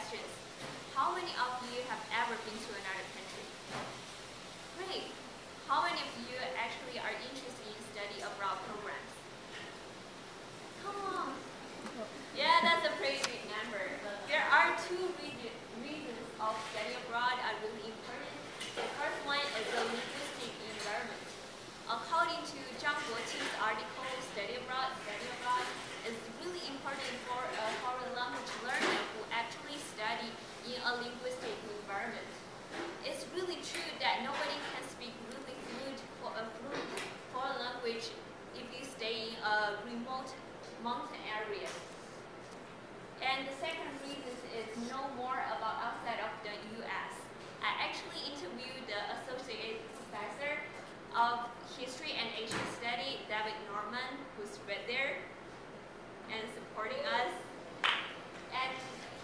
questions. How many of you have ever been to another country? Great. How many of you actually are interested in study abroad programs? Come on. Yeah, that's a pretty big number. There are two reasons of study abroad are really important. The first one is the linguistic environment. According to Zhang Guoqing's article, study abroad is really important for a foreign language learner who actually study in a linguistic environment. It's really true that nobody can speak really fluent foreign language if you stay in a remote mountain area. And the second reason is know more about outside of the U.S. I actually interviewed the associate professor of History and Asian Study, David Norman, who's right there and supporting us. And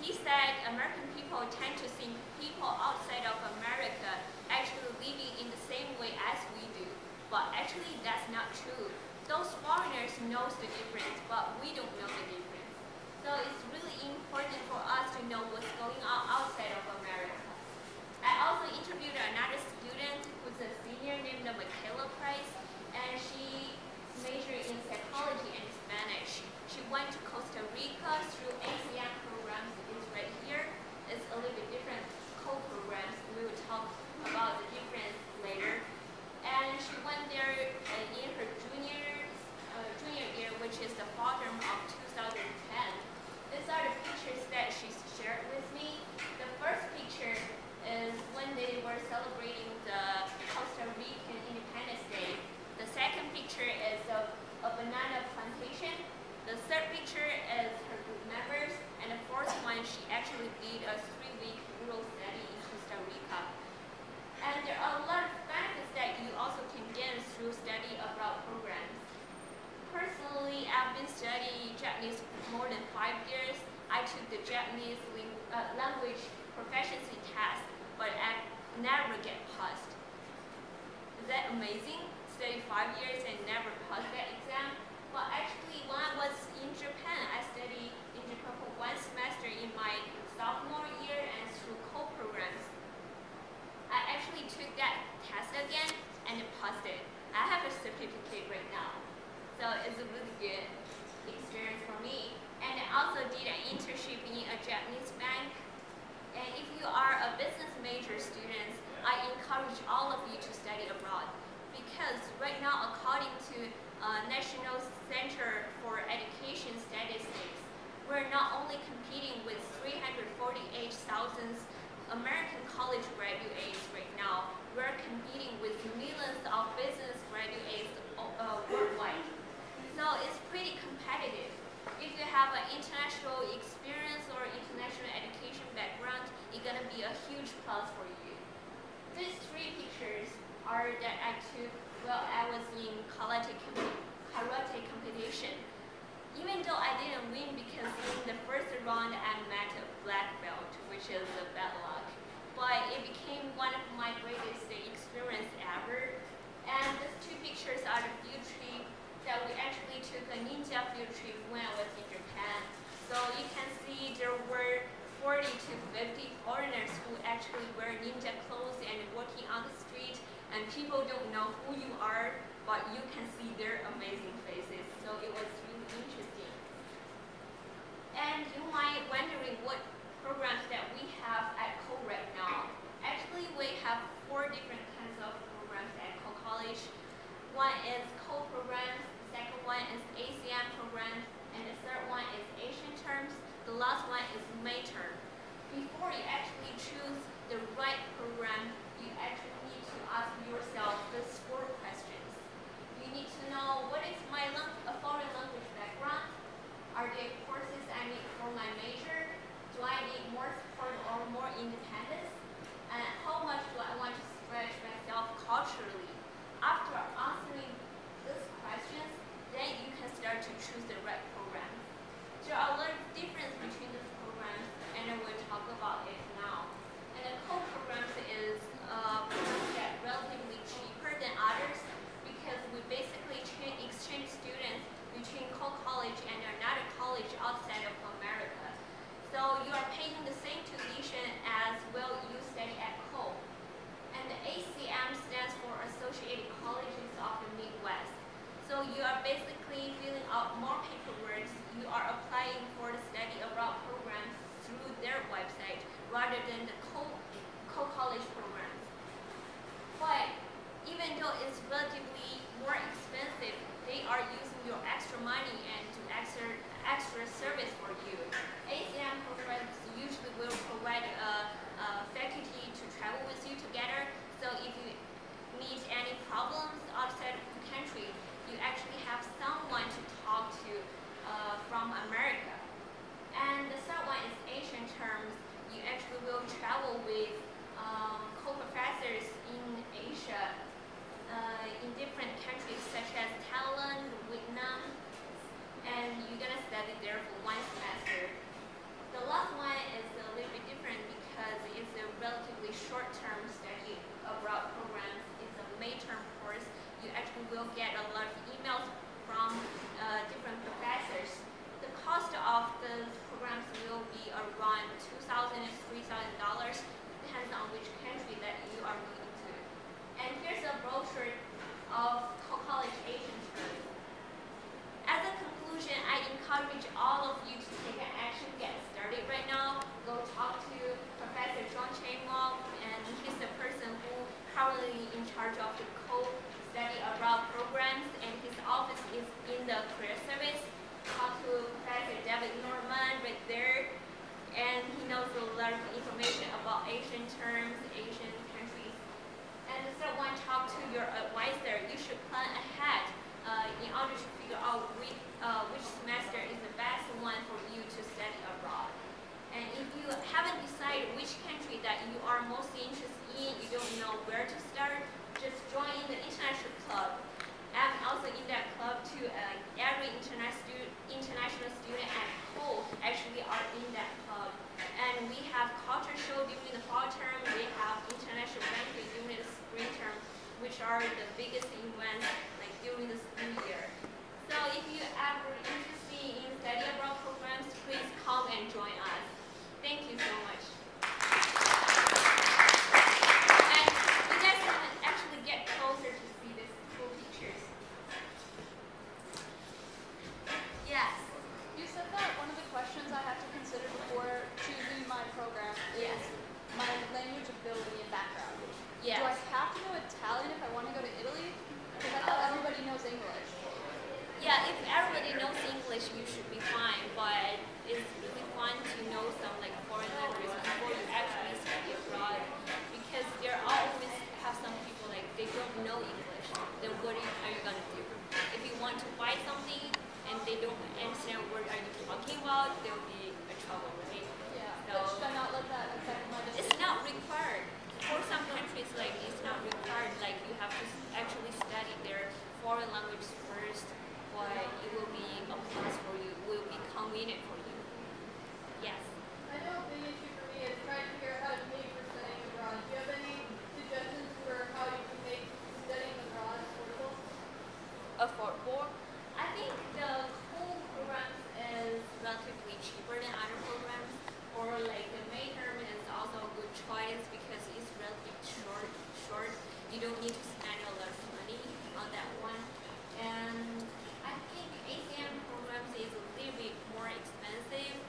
he said American people tend to think people outside of America actually living in the same way as we do. But actually that's not true. Those foreigners know the difference, but we don't know the difference. So it's really important for us to know what's going on outside of America. I also interviewed another student who's a senior named Michaela Price, and she majored in psychology and Spanish. She went to Costa Rica through ASEAN programs. It's right here. It's a little bit different co-programs. We will talk about the difference later. And she went there in her junior year, which is the autumn of 2010. These are the pictures that she shared with me. The first picture is when they were celebrating the Costa Rican Independence Day. The second picture is a banana plantation. The third picture is her group members. And the fourth one, she actually did a 3-week rural study in Costa Rica. And there are a lot of benefits that you also can get through study abroad programs. Personally, I've been studying Japanese for more than 5 years. I took the Japanese language proficiency test, but I never get passed. Is that amazing? Study 5 years and never pass that exam? Well, actually, when I was in Japan, I studied in Japan for 1 semester in my sophomore year and through co-programs. I actually took that test again and passed it. I have a certificate right now. So it's a really good experience for me. And I also did an internship in a Japanese bank. And if you are a business major student, I encourage all of you to study abroad. Because right now, according to National Center for Education Statistics, we're not only competing with 348,000 American college graduates right now, we're competing with millions of business graduates worldwide. So it's pretty competitive. If you have an international experience or international education background, it's going to be a huge plus for you. These 3 pictures are that I took while I was in karate competition. Even though I didn't win because in the first round I met a black belt, which is a bad luck. But it became one of my greatest experience ever. And these 2 pictures are the field trip that we actually took a ninja field trip when I was in Japan. So you can see there were 40 to 50 foreigners who actually wear ninja clothes and walking on the street, and people don't know who you are, but you can see their amazing faces. So it was really interesting. And you might wondering what programs that we have at Co right now. Actually, we have 4 different kinds of programs at Co College. One is co-programs, the second one is ASEAN programs, and the third one is Asian terms. The last one is May term. Before you actually choose the right program, you actually need to ask yourself these 4 questions. You need to know, what is my foreign language background? Are there courses I need for my major? Do I need more support or more independence? And how much do I want to stretch myself culturally? After answering these questions, then you can start to choose the right program. There are a lot of difference between these programs, and I will talk about it now. And the co-programs is programs that are relatively cheaper than others because we basically exchange students between Co College and another college outside of America. So you are paying rather than the co-college programs. But even though it's relatively more expensive, they are using your extra money and do extra service for you. ACM programs usually will provide a faculty to travel with you together. So if you meet any problems outside of the country, you actually have someone to talk to from America. And the third one is Asian terms. You actually will travel with co-professors in Asia, in different countries such as Thailand, Vietnam, and you're going to study there for 1 semester. The last one is a little bit different because it's a relatively short-term study abroad program. It's a midterm course. You actually will get a lot of emails from different professors. The cost of the programs will be around $2,000 and $3,000, depends on which country that you are moving to. And here's a brochure of co-college Asian terms. As a conclusion, I encourage all of you to take an action, get started right now. Go talk to Professor Zhuang Cheng-Wang, and he's the person who currently in charge of the co-study abroad programs, and his office is in the career service. Talk to Professor David Norman right there, and he knows a lot of information about Asian terms, Asian countries. And the third one, talk to your advisor. You should plan ahead in order to figure out which semester is the best one for you to study abroad. And if you haven't decided which country that you are mostly interested in, you don't know where to start, just join in the international club. I'm also in that club too. Every international student at Cole actually are in that club. And we have culture show during the fall term. We have international banquet during the spring term, which are the biggest events like during the school year. So if you ever interested in study abroad programs, please come and join us. Thank you so much. And you guys can actually get closer to see these cool pictures. Yes. You said that one of the questions I have to consider before choosing my program is my language ability and background. Yes. Do I have to know Italian if I want to go to Italy? Because I thought everybody knows English. Yeah, if everybody knows English, you should be fine. But it's really fun to know some like foreign languages before you actually study abroad. Because there always have some people like they don't know English. Then what are you gonna do? If you want to buy something and they don't understand what are you talking about, there will be a trouble, right? Yeah. So, But should I not let that affect my decision? it's not required. For some countries, like it's not required. Like you have to actually study their foreign language first, but it will be a plus for you. It will be convenient for you. Yes. I know a big issue for me is trying to figure out how to pay for studying abroad. Do you have any suggestions for how you can make studying abroad affordable? Affordable. I think the whole programs is relatively cheaper than other programs. Or like the midterm is also a good choice because it's relatively short. You don't need to spend a lot of money on that one. And I think ACM programs is a little bit more expensive,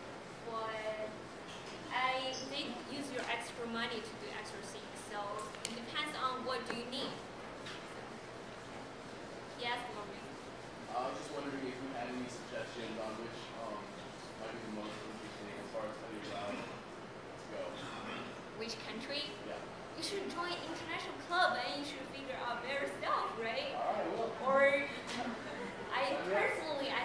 but they use your extra money to do extra things. So it depends on what do you need. Yes, Maureen. I was just wondering if you had any suggestions on which might be the most interesting as far as studying abroad to go. Which country? Yeah. You should join international club and you should figure out their stuff, right? All right. Well. Or I personally, I